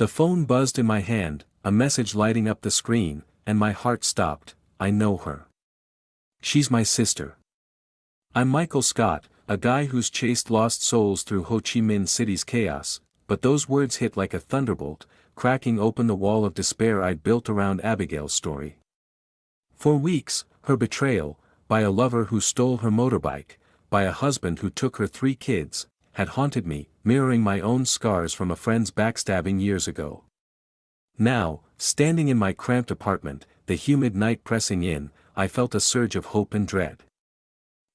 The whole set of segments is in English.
The phone buzzed in my hand, a message lighting up the screen, and my heart stopped. I know her. She's my sister. I'm Michael Scott, a guy who's chased lost souls through Ho Chi Minh City's chaos, but those words hit like a thunderbolt, cracking open the wall of despair I'd built around Abigail's story. For weeks, her betrayal, by a lover who stole her motorbike, by a husband who took her 3 kids, had haunted me, mirroring my own scars from a friend's backstabbing years ago. Now, standing in my cramped apartment, the humid night pressing in, I felt a surge of hope and dread.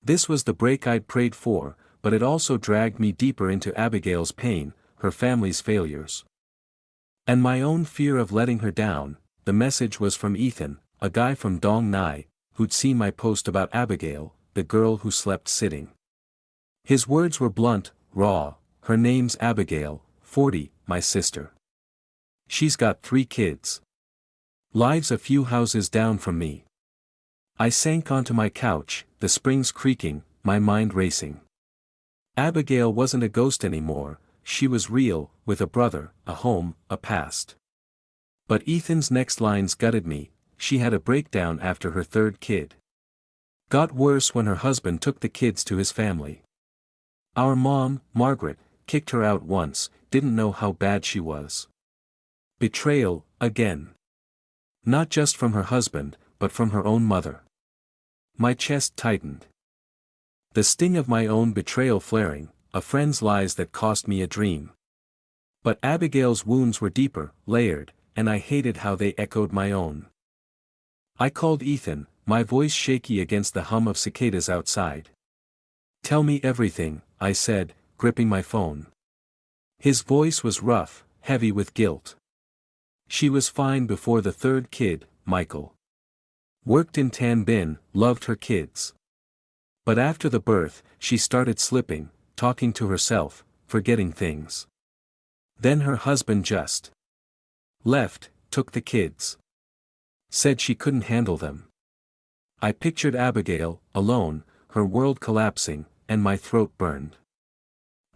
This was the break I'd prayed for, but it also dragged me deeper into Abigail's pain, her family's failures, and my own fear of letting her down. The message was from Ethan, a guy from Dong Nai, who'd seen my post about Abigail, the girl who slept sitting. His words were blunt, raw. Her name's Abigail, 40, my sister. She's got 3 kids. Lives a few houses down from me. I sank onto my couch, the springs creaking, my mind racing. Abigail wasn't a ghost anymore, she was real, with a brother, a home, a past. But Ethan's next lines gutted me. She had a breakdown after her 3rd kid. Got worse when her husband took the kids to his family. Our mom, Margaret, kicked her out once, didn't know how bad she was. Betrayal, again. Not just from her husband, but from her own mother. My chest tightened. The sting of my own betrayal flaring, a friend's lies that cost me a dream. But Abigail's wounds were deeper, layered, and I hated how they echoed my own. I called Ethan, my voice shaky against the hum of cicadas outside. "Tell me everything," I said, gripping my phone. His voice was rough, heavy with guilt. She was fine before the 3rd kid, Michael. Worked in Tân Bình, loved her kids. But after the birth, she started slipping, talking to herself, forgetting things. Then her husband just left, took the kids. Said she couldn't handle them. I pictured Abigail, alone, her world collapsing, and my throat burned.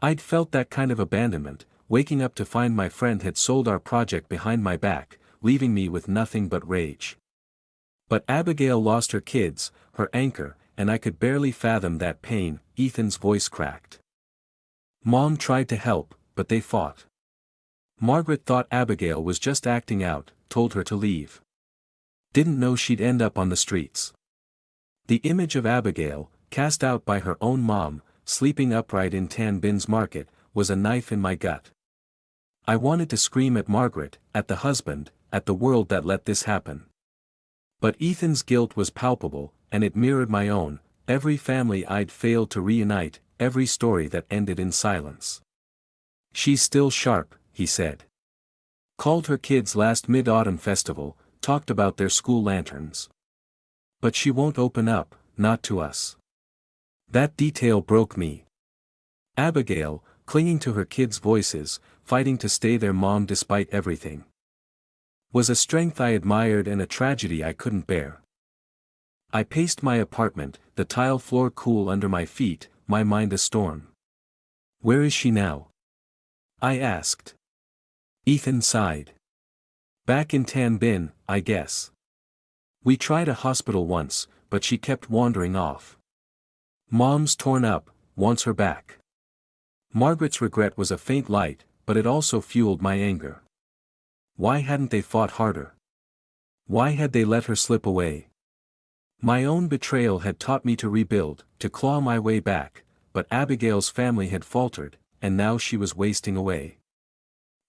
I'd felt that kind of abandonment, waking up to find my friend had sold our project behind my back, leaving me with nothing but rage. But Abigail lost her kids, her anchor, and I could barely fathom that pain. Ethan's voice cracked. Mom tried to help, but they fought. Margaret thought Abigail was just acting out, told her to leave. Didn't know she'd end up on the streets. The image of Abigail, cast out by her own mom, sleeping upright in Tân Binh's market, was a knife in my gut. I wanted to scream at Margaret, at the husband, at the world that let this happen. But Ethan's guilt was palpable, and it mirrored my own, every family I'd failed to reunite, every story that ended in silence. "She's still sharp," he said. Called her kids last Mid-Autumn festival, talked about their school lanterns. But she won't open up, not to us. That detail broke me. Abigail, clinging to her kids' voices, fighting to stay their mom despite everything, was a strength I admired and a tragedy I couldn't bear. I paced my apartment, the tile floor cool under my feet, my mind a storm. "Where is she now?" I asked. Ethan sighed. "Back in Tân Bình, I guess. We tried a hospital once, but she kept wandering off. Mom's torn up, wants her back." Margaret's regret was a faint light, but it also fueled my anger. Why hadn't they fought harder? Why had they let her slip away? My own betrayal had taught me to rebuild, to claw my way back, but Abigail's family had faltered, and now she was wasting away.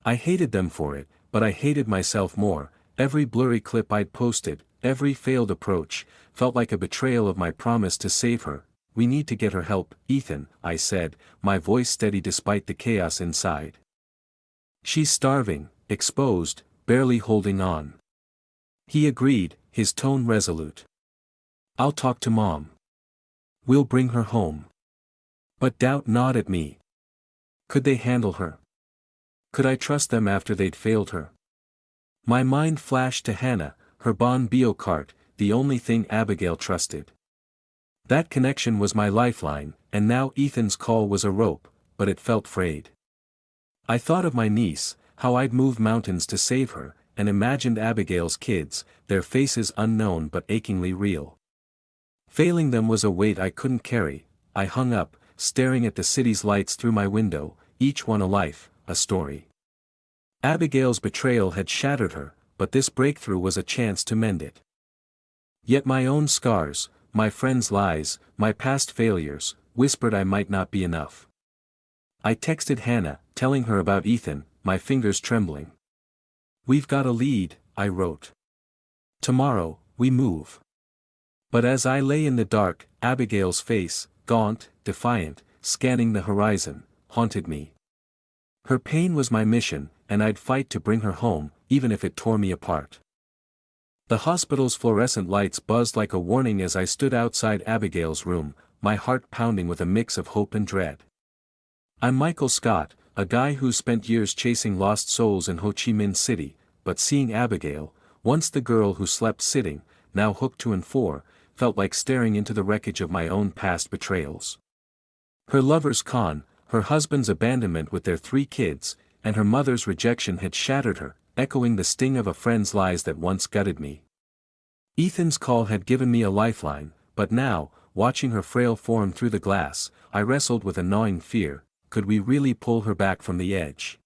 I hated them for it, but I hated myself more. Every blurry clip I'd posted, every failed approach, felt like a betrayal of my promise to save her. "We need to get her help, Ethan," I said, my voice steady despite the chaos inside. "She's starving, exposed, barely holding on." He agreed, his tone resolute. "I'll talk to Mom. We'll bring her home." But doubt gnawed at me. Could they handle her? Could I trust them after they'd failed her? My mind flashed to Hannah, her bon bio cart, the only thing Abigail trusted. That connection was my lifeline, and now Ethan's call was a rope, but it felt frayed. I thought of my niece, how I'd moved mountains to save her, and imagined Abigail's kids, their faces unknown but achingly real. Failing them was a weight I couldn't carry. I hung up, staring at the city's lights through my window, each one a life, a story. Abigail's betrayal had shattered her, but this breakthrough was a chance to mend it. Yet my own scars, my friends' lies, my past failures, whispered I might not be enough. I texted Hannah, telling her about Ethan, my fingers trembling. "We've got a lead," I wrote. "Tomorrow, we move." But as I lay in the dark, Abigail's face, gaunt, defiant, scanning the horizon, haunted me. Her pain was my mission, and I'd fight to bring her home, even if it tore me apart. The hospital's fluorescent lights buzzed like a warning as I stood outside Abigail's room, my heart pounding with a mix of hope and dread. I'm Michael Scott, a guy who spent years chasing lost souls in Ho Chi Minh City, but seeing Abigail, once the girl who slept sitting, now hooked 2 and 4, felt like staring into the wreckage of my own past betrayals. Her lover's con, her husband's abandonment with their 3 kids, and her mother's rejection had shattered her, echoing the sting of a friend's lies that once gutted me. Ethan's call had given me a lifeline, but now, watching her frail form through the glass, I wrestled with a gnawing fear. Could we really pull her back from the edge?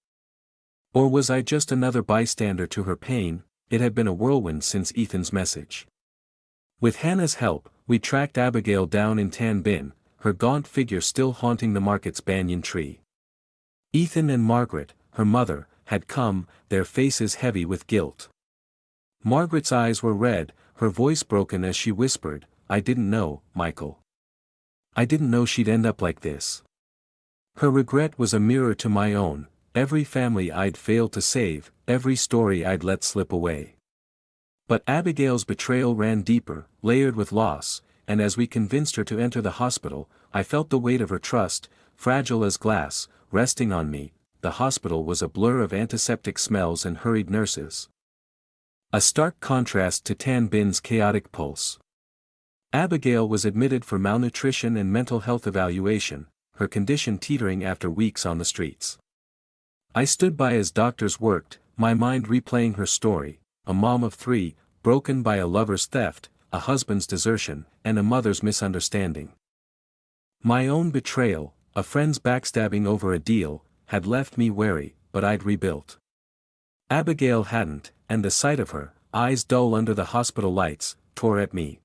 Or was I just another bystander to her pain? It had been a whirlwind since Ethan's message. With Hannah's help, we tracked Abigail down in Tân Bình, her gaunt figure still haunting the market's banyan tree. Ethan and Margaret, her mother, had come, their faces heavy with guilt. Margaret's eyes were red, her voice broken as she whispered, "I didn't know, Michael. I didn't know she'd end up like this." Her regret was a mirror to my own, every family I'd failed to save, every story I'd let slip away. But Abigail's betrayal ran deeper, layered with loss, and as we convinced her to enter the hospital, I felt the weight of her trust, fragile as glass, resting on me. The hospital was a blur of antiseptic smells and hurried nurses. A stark contrast to Tân Binh's chaotic pulse. Abigail was admitted for malnutrition and mental health evaluation, her condition teetering after weeks on the streets. I stood by as doctors worked, my mind replaying her story, a mom of 3, broken by a lover's theft, a husband's desertion, and a mother's misunderstanding. My own betrayal, a friend's backstabbing over a deal, had left me wary, but I'd rebuilt. Abigail hadn't, and the sight of her, eyes dull under the hospital lights, tore at me.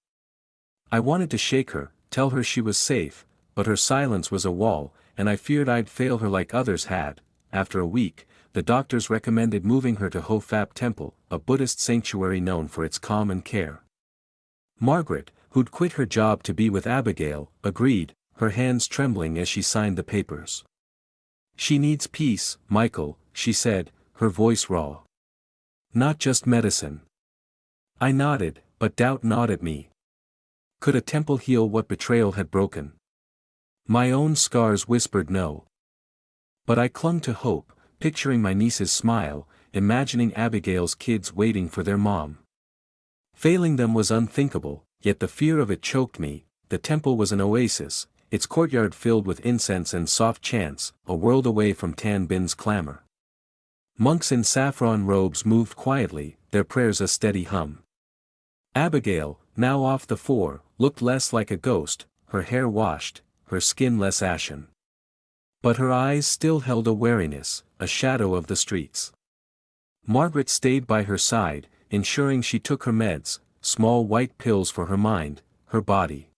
I wanted to shake her, tell her she was safe, but her silence was a wall, and I feared I'd fail her like others had. After a week, the doctors recommended moving her to Ho Fap Temple, a Buddhist sanctuary known for its calm and care. Margaret, who'd quit her job to be with Abigail, agreed, her hands trembling as she signed the papers. "She needs peace, Michael," she said, her voice raw. "Not just medicine." I nodded, but doubt gnawed at me. Could a temple heal what betrayal had broken? My own scars whispered no. But I clung to hope, picturing my niece's smile, imagining Abigail's kids waiting for their mom. Failing them was unthinkable, yet the fear of it choked me. The temple was an oasis, its courtyard filled with incense and soft chants, a world away from Tân Binh's clamor. Monks in saffron robes moved quietly, their prayers a steady hum. Abigail, now off the 4, looked less like a ghost, her hair washed, her skin less ashen. But her eyes still held a wariness, a shadow of the streets. Margaret stayed by her side, ensuring she took her meds, small white pills for her mind, her body.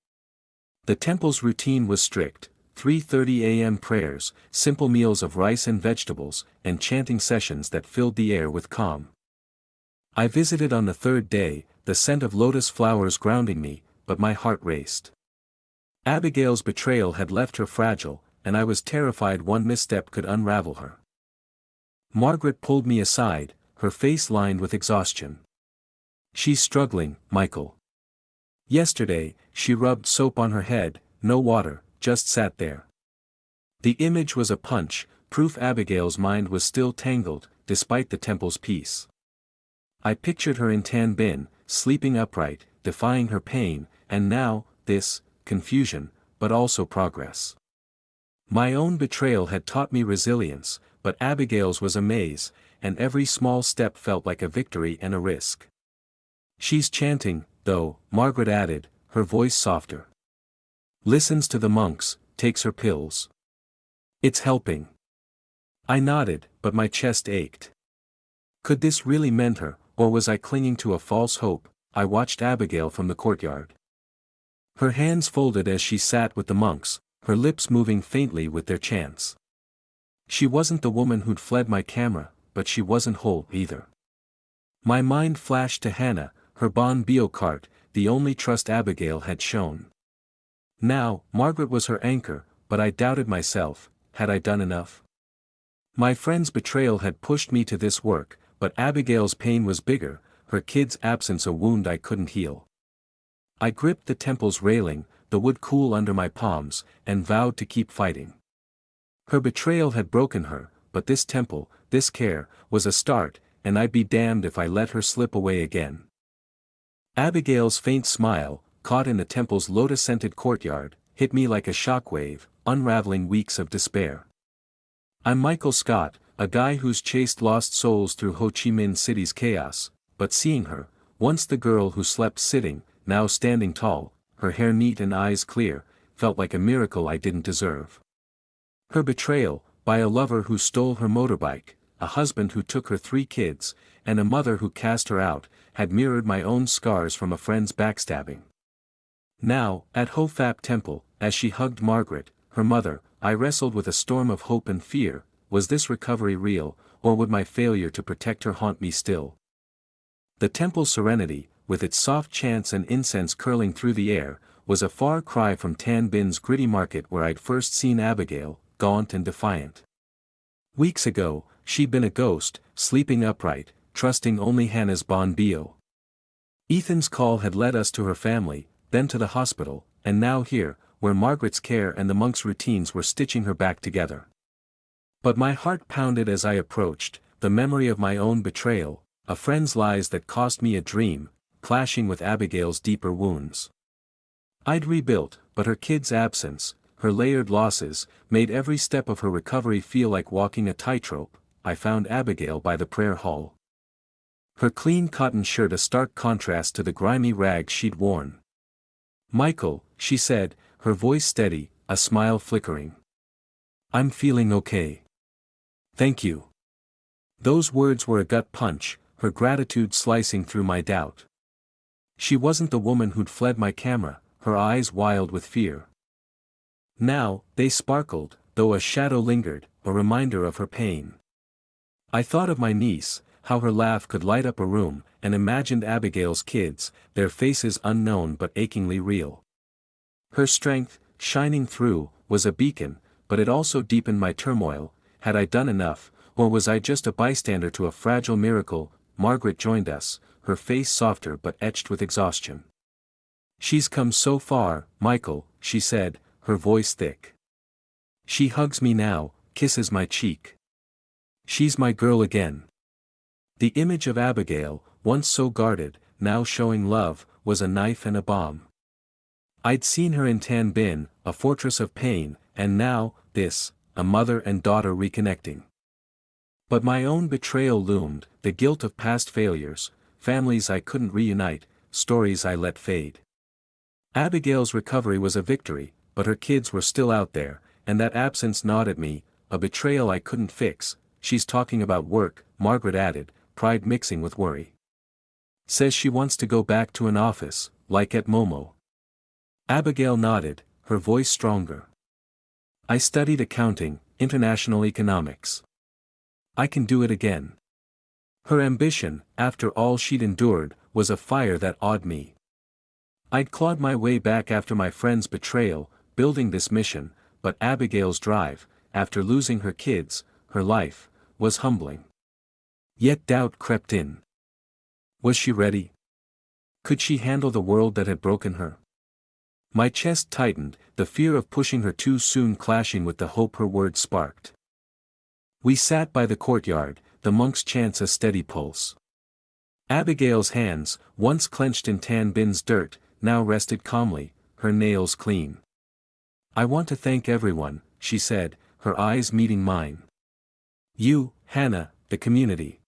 The temple's routine was strict, 3:30 a.m. prayers, simple meals of rice and vegetables, and chanting sessions that filled the air with calm. I visited on the 3rd day, the scent of lotus flowers grounding me, but my heart raced. Abigail's betrayal had left her fragile, and I was terrified one misstep could unravel her. Margaret pulled me aside, her face lined with exhaustion. "She's struggling, Michael." Yesterday, she rubbed soap on her head, no water, just sat there. The image was a punch, proof Abigail's mind was still tangled, despite the temple's peace. I pictured her in Tân Bình, sleeping upright, defying her pain, and now, this, confusion, but also progress. My own betrayal had taught me resilience, but Abigail's was a maze, and every small step felt like a victory and a risk. She's chanting, though, Margaret added, her voice softer. Listens to the monks, takes her pills. It's helping. I nodded, but my chest ached. Could this really mend her, or was I clinging to a false hope? I watched Abigail from the courtyard. Her hands folded as she sat with the monks, her lips moving faintly with their chants. She wasn't the woman who'd fled my camera, but she wasn't whole either. My mind flashed to Hannah, her bon bio cart, the only trust Abigail had shown. Now, Margaret was her anchor, but I doubted myself, had I done enough? My friend's betrayal had pushed me to this work, but Abigail's pain was bigger, her kid's absence a wound I couldn't heal. I gripped the temple's railing, the wood cool under my palms, and vowed to keep fighting. Her betrayal had broken her, but this temple, this care, was a start, and I'd be damned if I let her slip away again. Abigail's faint smile, caught in the temple's lotus-scented courtyard, hit me like a shockwave, unraveling weeks of despair. I'm Michael Scott, a guy who's chased lost souls through Ho Chi Minh City's chaos, but seeing her, once the girl who slept sitting, now standing tall, her hair neat and eyes clear, felt like a miracle I didn't deserve. Her betrayal, by a lover who stole her motorbike, a husband who took her 3 kids, and a mother who cast her out, had mirrored my own scars from a friend's backstabbing. Now, at Ho Fap Temple, as she hugged Margaret, her mother, I wrestled with a storm of hope and fear. Was this recovery real, or would my failure to protect her haunt me still? The temple's serenity, with its soft chants and incense curling through the air, was a far cry from Tan Bin's gritty market where I'd first seen Abigail, gaunt and defiant. Weeks ago, she'd been a ghost, sleeping upright, trusting only Hannah's bon bio. Ethan's call had led us to her family, then to the hospital, and now here, where Margaret's care and the monks' routines were stitching her back together. But my heart pounded as I approached, the memory of my own betrayal, a friend's lies that cost me a dream, clashing with Abigail's deeper wounds. I'd rebuilt, but her kid's absence, her layered losses, made every step of her recovery feel like walking a tightrope. I found Abigail by the prayer hall. Her clean cotton shirt a stark contrast to the grimy rags she'd worn. "Michael," she said, her voice steady, a smile flickering. "I'm feeling okay. Thank you." Those words were a gut punch, her gratitude slicing through my doubt. She wasn't the woman who'd fled my camera, her eyes wild with fear. Now, they sparkled, though a shadow lingered, a reminder of her pain. I thought of my niece, how her laugh could light up a room, and imagined Abigail's kids, their faces unknown but achingly real. Her strength, shining through, was a beacon, but it also deepened my turmoil. Had I done enough, or was I just a bystander to a fragile miracle? Margaret joined us, her face softer but etched with exhaustion. "She's come so far, Michael," she said, her voice thick. She hugs me now, kisses my cheek. She's my girl again. The image of Abigail, once so guarded, now showing love, was a knife and a bomb. I'd seen her in Tan Bin, a fortress of pain, and now, this, a mother and daughter reconnecting. But my own betrayal loomed, the guilt of past failures, families I couldn't reunite, stories I let fade. Abigail's recovery was a victory, but her kids were still out there, and that absence gnawed at me, a betrayal I couldn't fix. "She's talking about work," Margaret added, pride mixing with worry. "Says she wants to go back to an office, like at Momo." Abigail nodded, her voice stronger. "I studied accounting, international economics. I can do it again." Her ambition, after all she'd endured, was a fire that awed me. I'd clawed my way back after my friend's betrayal, building this mission, but Abigail's drive, after losing her kids, her life, was humbling. Yet doubt crept in. Was she ready? Could she handle the world that had broken her? My chest tightened, the fear of pushing her too soon clashing with the hope her words sparked. We sat by the courtyard, the monks' chants a steady pulse. Abigail's hands, once clenched in Tan Bin's dirt, now rested calmly, her nails clean. "I want to thank everyone," she said, her eyes meeting mine. "You, Hannah, the community.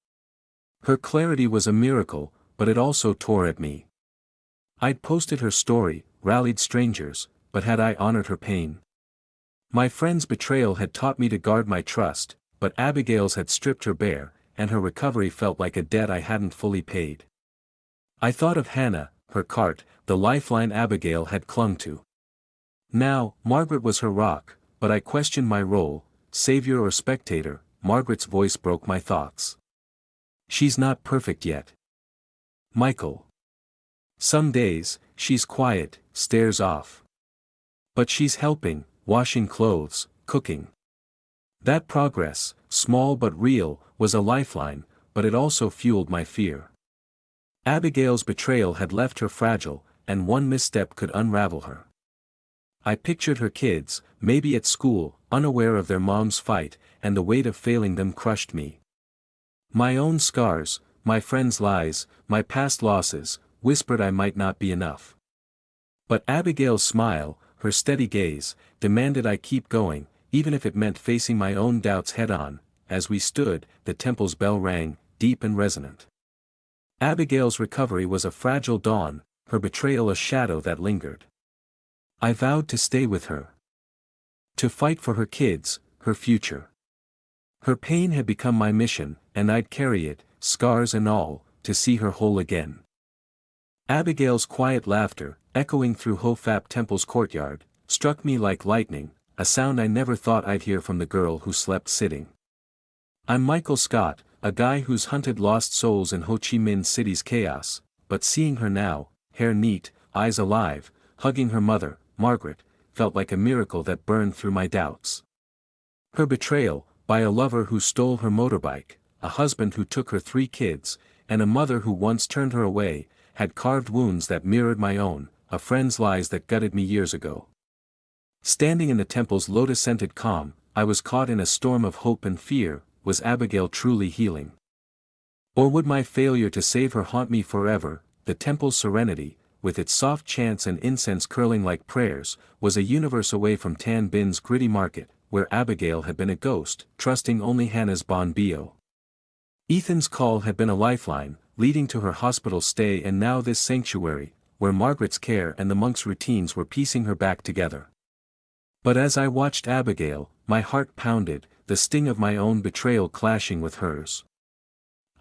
Her clarity was a miracle, but it also tore at me. I'd posted her story, rallied strangers, but had I honored her pain? My friend's betrayal had taught me to guard my trust, but Abigail's had stripped her bare, and her recovery felt like a debt I hadn't fully paid. I thought of Hannah, her cart, the lifeline Abigail had clung to. Now, Margaret was her rock, but I questioned my role, savior or spectator. Margaret's voice broke my thoughts. She's not perfect yet, Michael. Some days, she's quiet, stares off. But she's helping, washing clothes, cooking. That progress, small but real, was a lifeline, but it also fueled my fear. Abigail's betrayal had left her fragile, and one misstep could unravel her. I pictured her kids, maybe at school, unaware of their mom's fight, and the weight of failing them crushed me. My own scars, my friends' lies, my past losses, whispered I might not be enough. But Abigail's smile, her steady gaze, demanded I keep going, even if it meant facing my own doubts head-on. As we stood, the temple's bell rang, deep and resonant. Abigail's recovery was a fragile dawn, her betrayal a shadow that lingered. I vowed to stay with her. To fight for her kids, her future. Her pain had become my mission, and I'd carry it, scars and all, to see her whole again. Abigail's quiet laughter, echoing through Ho Fap Temple's courtyard, struck me like lightning, a sound I never thought I'd hear from the girl who slept sitting. I'm Michael Scott, a guy who's hunted lost souls in Ho Chi Minh City's chaos, but seeing her now, hair neat, eyes alive, hugging her mother, Margaret, felt like a miracle that burned through my doubts. Her betrayal, by a lover who stole her motorbike, a husband who took her 3 kids, and a mother who once turned her away, had carved wounds that mirrored my own, a friend's lies that gutted me years ago. Standing in the temple's lotus-scented calm, I was caught in a storm of hope and fear. Was Abigail truly healing? Or would my failure to save her haunt me forever? The temple's serenity, with its soft chants and incense curling like prayers, was a universe away from Tan Bin's gritty market, where Abigail had been a ghost, trusting only Hannah's bon bio. Ethan's call had been a lifeline, leading to her hospital stay, and now this sanctuary, where Margaret's care and the monk's routines were piecing her back together. But as I watched Abigail, my heart pounded, the sting of my own betrayal clashing with hers.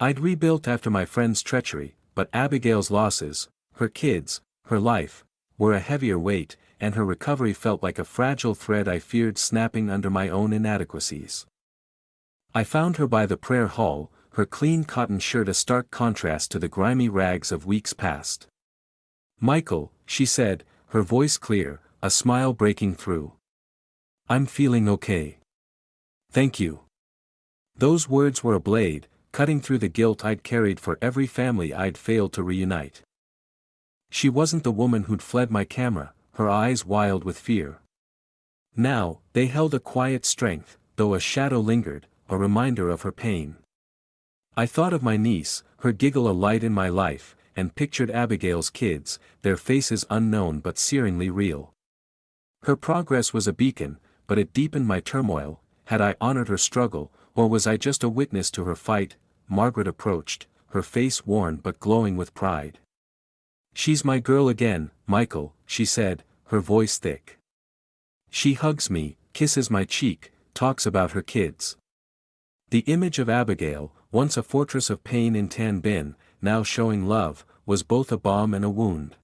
I'd rebuilt after my friend's treachery, but Abigail's losses, her kids, her life, were a heavier weight, and her recovery felt like a fragile thread I feared snapping under my own inadequacies. I found her by the prayer hall, her clean cotton shirt a stark contrast to the grimy rags of weeks past. "Michael," she said, her voice clear, a smile breaking through. "I'm feeling okay. Thank you." Those words were a blade, cutting through the guilt I'd carried for every family I'd failed to reunite. She wasn't the woman who'd fled my camera, her eyes wild with fear. Now, they held a quiet strength, though a shadow lingered, a reminder of her pain. I thought of my niece, her giggle a light in my life, and pictured Abigail's kids, their faces unknown but searingly real. Her progress was a beacon, but it deepened my turmoil. Had I honored her struggle, or was I just a witness to her fight? Margaret approached, her face worn but glowing with pride. "She's my girl again, Michael," she said, her voice thick. "She hugs me, kisses my cheek, talks about her kids." The image of Abigail, once a fortress of pain in Tan Bin, now showing love, was both a balm and a wound.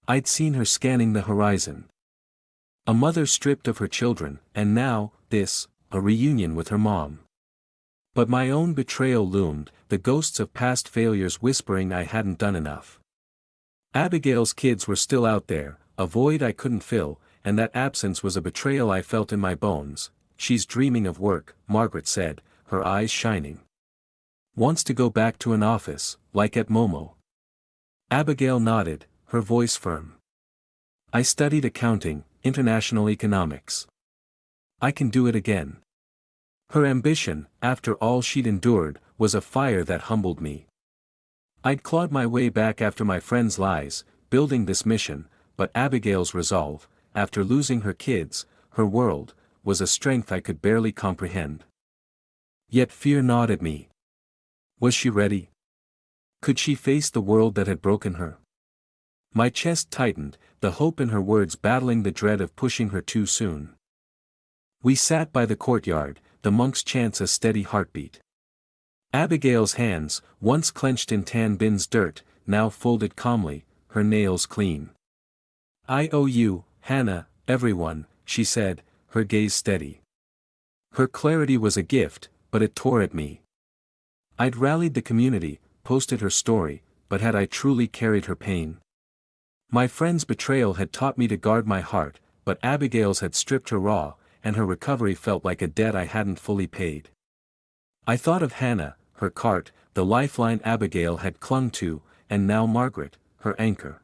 I'd seen her scanning the horizon. A mother stripped of her children, and now, this, a reunion with her mom. But my own betrayal loomed, the ghosts of past failures whispering I hadn't done enough. Abigail's kids were still out there, a void I couldn't fill, and that absence was a betrayal I felt in my bones. "She's dreaming of work," Margaret said, her eyes shining. "Wants to go back to an office, like at Momo." Abigail nodded, her voice firm. "I studied accounting, international economics. I can do it again." Her ambition, after all she'd endured, was a fire that humbled me. I'd clawed my way back after my friend's lies, building this mission, but Abigail's resolve, after losing her kids, her world, was a strength I could barely comprehend. Yet fear gnawed at me. Was she ready? Could she face the world that had broken her? My chest tightened, the hope in her words battling the dread of pushing her too soon. We sat by the courtyard, the monk's chants a steady heartbeat. Abigail's hands, once clenched in Tan Bin's dirt, now folded calmly, her nails clean. "I owe you, Hannah, everyone," she said, her gaze steady. Her clarity was a gift, but it tore at me. I'd rallied the community, posted her story, but had I truly carried her pain? My friend's betrayal had taught me to guard my heart, but Abigail's had stripped her raw, and her recovery felt like a debt I hadn't fully paid. I thought of Hannah, her cart, the lifeline Abigail had clung to, and now Margaret, her anchor.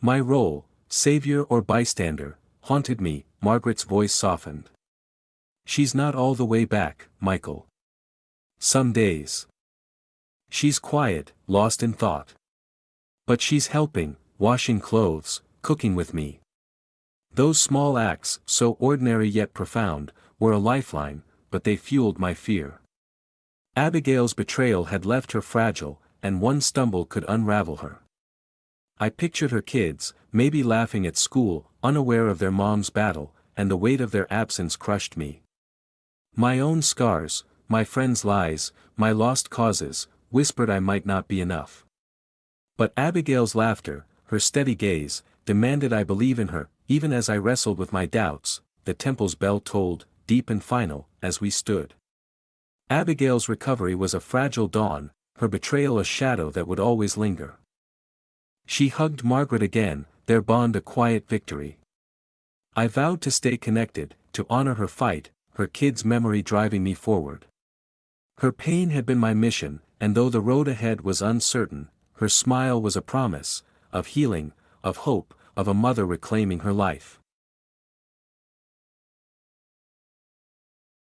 My role, savior or bystander, haunted me. Margaret's voice softened. "She's not all the way back, Michael. Some days. She's quiet, lost in thought. But she's helping, washing clothes, cooking with me." Those small acts, so ordinary yet profound, were a lifeline, but they fueled my fear. Abigail's betrayal had left her fragile, and one stumble could unravel her. I pictured her kids, maybe laughing at school, unaware of their mom's battle, and the weight of their absence crushed me. My own scars, my friends' lies, my lost causes, whispered I might not be enough. But Abigail's laughter, her steady gaze, demanded I believe in her. Even as I wrestled with my doubts, the temple's bell tolled, deep and final, as we stood. Abigail's recovery was a fragile dawn, her betrayal a shadow that would always linger. She hugged Margaret again, their bond a quiet victory. I vowed to stay connected, to honor her fight, her kids' memory driving me forward. Her pain had been my mission, and though the road ahead was uncertain, her smile was a promise, of healing, of hope, of a mother reclaiming her life.